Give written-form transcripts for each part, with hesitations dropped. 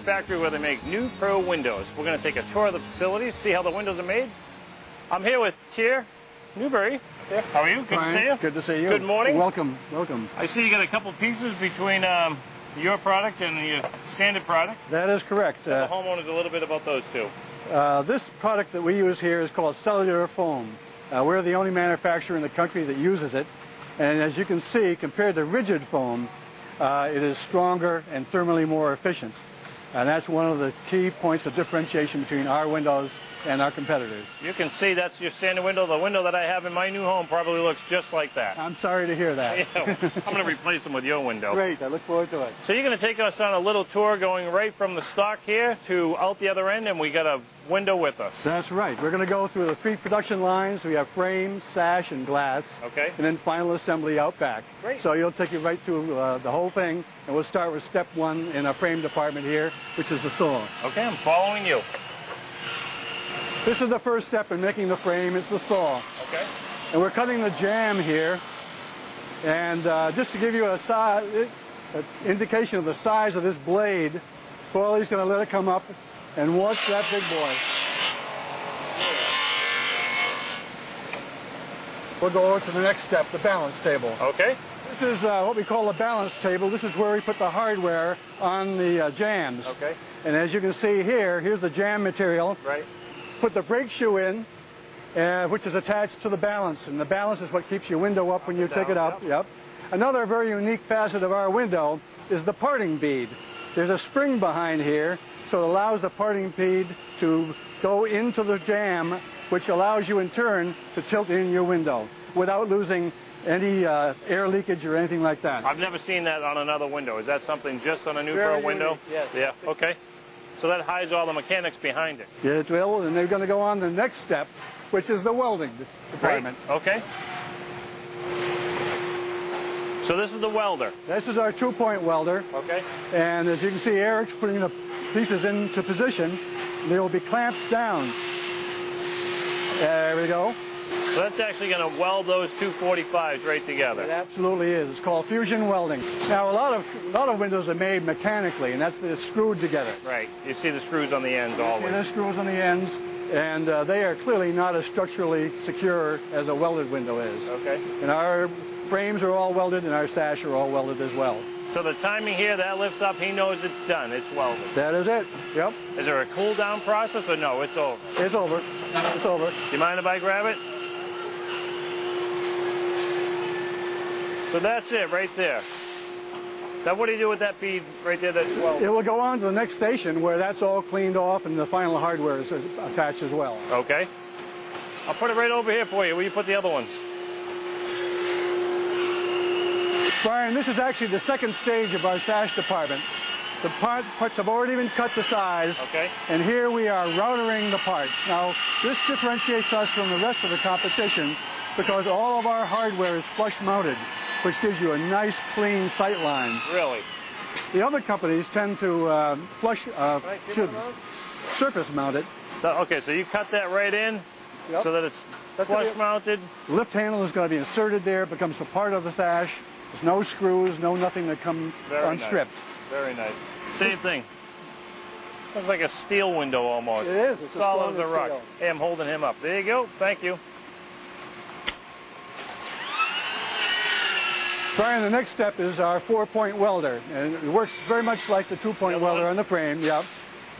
factory where they make NEWPRO windows. We're going to take a tour of the facility, see how the windows are made. I'm here with Chair Newberry. Yeah. How are you? Good to see you. Good to see you. Good morning. Welcome, welcome. I see you got a couple pieces between your product and your standard product. That is correct. Tell the homeowners a little bit about those two. This product that we use here is called cellular foam. We're the only manufacturer in the country that uses it. And as you can see, compared to rigid foam, it is stronger and thermally more efficient. And that's one of the key points of differentiation between our windows and our competitors. You can see that's your standard window. The window that I have in my new home probably looks just like that. I'm sorry to hear that. Yeah, I'm going to replace them with your window. Great, I look forward to it. So you're going to take us on a little tour going right from the stock here to out the other end, and we got a window with us. That's right. We're going to go through the 3 production lines. We have frame, sash, and glass. Okay. And then final assembly out back. Great. So you'll take you right through the whole thing, and we'll start with step 1 in our frame department here, which is the saw. Okay, I'm following you. This is the first step in making the frame. It's the saw. Okay. And we're cutting the jamb here. And just to give you an indication of the size of this blade, Corley's going to let it come up and watch that big boy. We'll go over to the next step, the balance table. Okay. This is what we call a balance table. This is where we put the hardware on the jambs. Okay. And as you can see here, here's the jamb material. Right. Put the brake shoe in, which is attached to the balance. And the balance is what keeps your window up when you take it up. Yep. Another very unique facet of our window is the parting bead. There's a spring behind here, so it allows the parting bead to go into the jamb, which allows you in turn to tilt in your window without losing any air leakage or anything like that. I've never seen that on another window. Is that something just on a NEWPRO window? Yes. Yeah, okay. So that hides all the mechanics behind it. Yeah, it will, and they're going to go on to the next step, which is the welding department. Right. Okay. So this is the welder. This is our 2-point welder. Okay. And as you can see, Eric's putting the pieces into position. They will be clamped down. There we go. So that's actually going to weld those two 45s right together. It absolutely is. It's called fusion welding. Now, a lot of windows are made mechanically, and they're screwed together. Right. You see the screws on the ends always. You see the screws on the ends, and they are clearly not as structurally secure as a welded window is. Okay. And our frames are all welded, and our sash are all welded as well. So the timing here, that lifts up, he knows it's done. It's welded. That is it. Yep. Is there a cool down process, or no, it's over? It's over. It's over. Do you mind if I grab it? So that's it right there. Now what do you do with that bead right there that's welded? It will go on to the next station where that's all cleaned off and the final hardware is attached as well. Okay. I'll put it right over here for you. Where you put the other ones? Brian, this is actually the second stage of our sash department. The parts have already been cut to size. Okay. And here we are routering the parts. Now, this differentiates us from the rest of the competition because all of our hardware is flush mounted, which gives you a nice, clean sight line. Really? The other companies tend to surface mount it. So, okay, so you cut that right in so that it's flush mounted. The lift handle is going to be inserted there. It becomes a part of the sash. There's no screws, no nothing that come unstripped. Nice. Very nice. Same thing. Looks like a steel window almost. It is. It's solid as a rock. Hey, I'm holding him up. There you go. Thank you. Brian, the next step is our 4-point welder, and it works very much like the 2-point welder on the frame. Yep.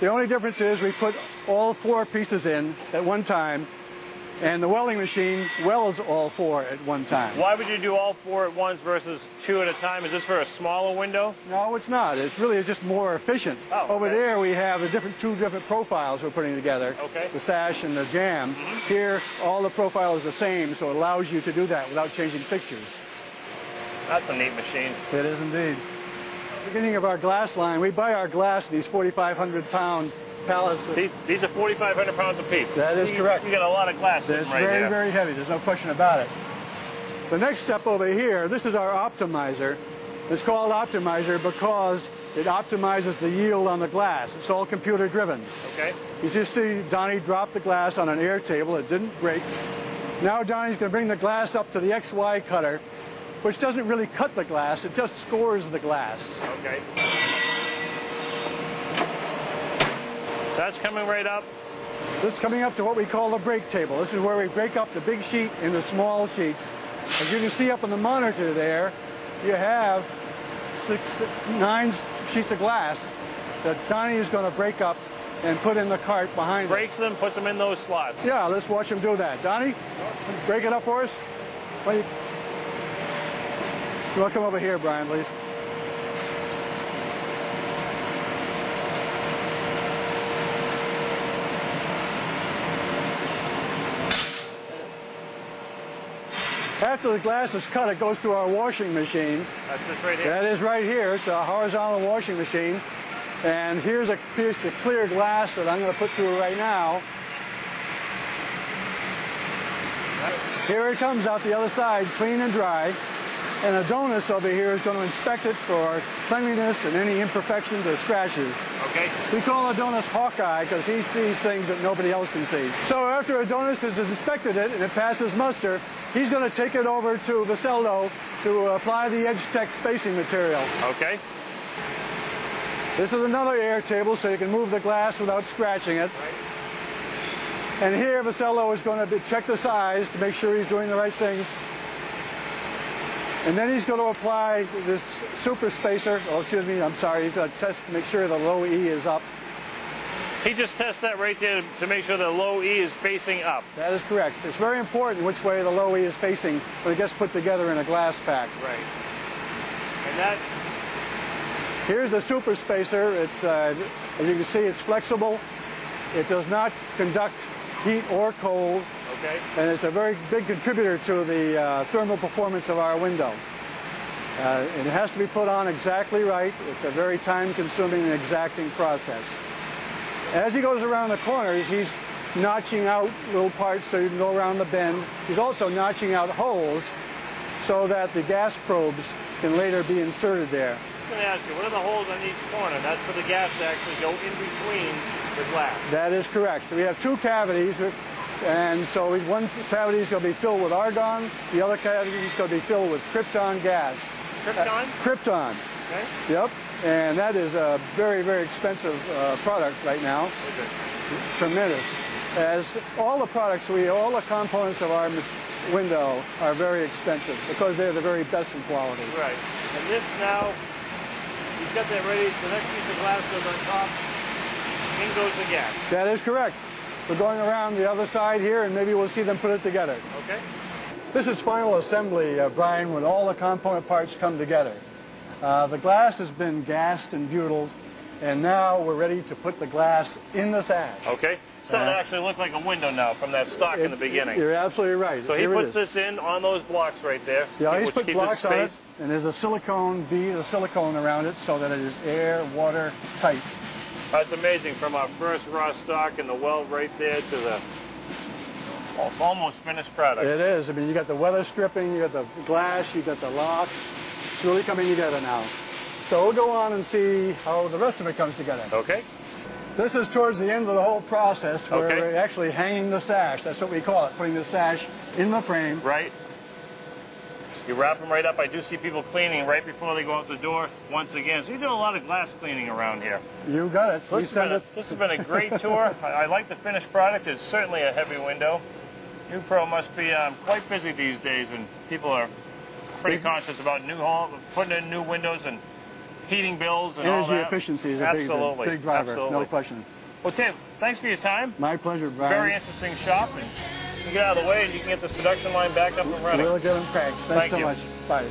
The only difference is we put all 4 pieces in at one time, and the welding machine welds all 4 at one time. Why would you do all 4 at once versus 2 at a time? Is this for a smaller window? No, it's not. It's really just more efficient. Oh, okay. Over there we have two different profiles we're putting together. Okay. The sash and the jamb. Here, all the profile is the same, so it allows you to do that without changing fixtures. That's a neat machine. It is indeed. Beginning of our glass line, we buy our glass in these 4,500-pound pallets. These are 4,500 pounds a piece. That is correct. You got a lot of glass sitting right very, there. very heavy. There's no question about it. The next step over here, this is our optimizer. It's called optimizer because it optimizes the yield on the glass. It's all computer driven. Okay. You just see Donnie drop the glass on an air table. It didn't break. Now Donnie's going to bring the glass up to the XY cutter, which doesn't really cut the glass, it just scores the glass. Okay. That's coming right up. This is coming up to what we call the break table. This is where we break up the big sheet into small sheets. As you can see up on the monitor there, you have 9 sheets of glass that Donnie is going to break up and put in the cart behind it. Breaks them, puts them in those slots. Yeah, let's watch him do that. Donnie, break it up for us. You want to come over here, Brian, please? After the glass is cut, it goes to our washing machine. That's this right here? That is right here. It's a horizontal washing machine. And here's a piece of clear glass that I'm going to put through right now. Here it comes out the other side, clean and dry. And Adonis over here is going to inspect it for cleanliness and any imperfections or scratches. Okay. We call Adonis Hawkeye because he sees things that nobody else can see. So after Adonis has inspected it and it passes muster, he's going to take it over to Vasello to apply the Edge Tech spacing material. Okay. This is another air table so you can move the glass without scratching it. Right. And here Vasello is going to check the size to make sure he's doing the right thing. And then he's going to apply this super spacer. Oh, excuse me, I'm sorry. He's going to test to make sure the low E is up. He just tests that right there to make sure the low E is facing up. That is correct. It's very important which way the low E is facing when it gets put together in a glass pack. Right. And that... Here's the super spacer. It's, as you can see, it's flexible. It does not conduct heat or cold. Okay. And it's a very big contributor to the thermal performance of our window. It has to be put on exactly right. It's a very time-consuming and exacting process. As he goes around the corners, he's notching out little parts so you can go around the bend. He's also notching out holes so that the gas probes can later be inserted there. I'm going to ask you, what are the holes on each corner? That's for the gas to actually go in between the glass. That is correct. We have 2 cavities, and so one cavity is going to be filled with argon. The other cavity is going to be filled with krypton gas. Krypton? Krypton. Okay. Yep. And that is a very, very expensive product right now. Okay. It's tremendous. As all the products, all the components of our window are very expensive because they're the very best in quality. Right. And this now, you've got that ready. The next piece of glass goes on top. In goes the gas. That is correct. We're going around the other side here, and maybe we'll see them put it together. Okay. This is final assembly, Brian, when all the component parts come together. The glass has been gassed and butylled, and now we're ready to put the glass in the sash. Okay. So it actually looked like a window now from that stock in the beginning. You're absolutely right. So he puts this in on those blocks right there. Yeah, he's put blocks on it, and there's a silicone bead, a silicone around it so that it is air, water tight. That's amazing, from our first raw stock and the weld right there to the almost finished product. It is. I mean, you got the weather stripping, you got the glass, you got the locks. It's really coming together now. So we'll go on and see how the rest of it comes together. Okay. This is towards the end of the whole process where we're actually hanging the sash. That's what we call it, putting the sash in the frame. Right. You wrap them right up. I do see people cleaning right before they go out the door once again. So you're doing a lot of glass cleaning around here. You got it. This has been a great tour. I like the finished product. It's certainly a heavy window. NEWPRO must be quite busy these days, and people are pretty conscious about putting in new windows and heating bills and all that. Energy efficiency is a big driver, no question. Well, Tim, thanks for your time. My pleasure, Brian. Very interesting shop. And you can get out of the way and you can get this production line back up and running. We'll get them cranked. Thanks so much. Bye.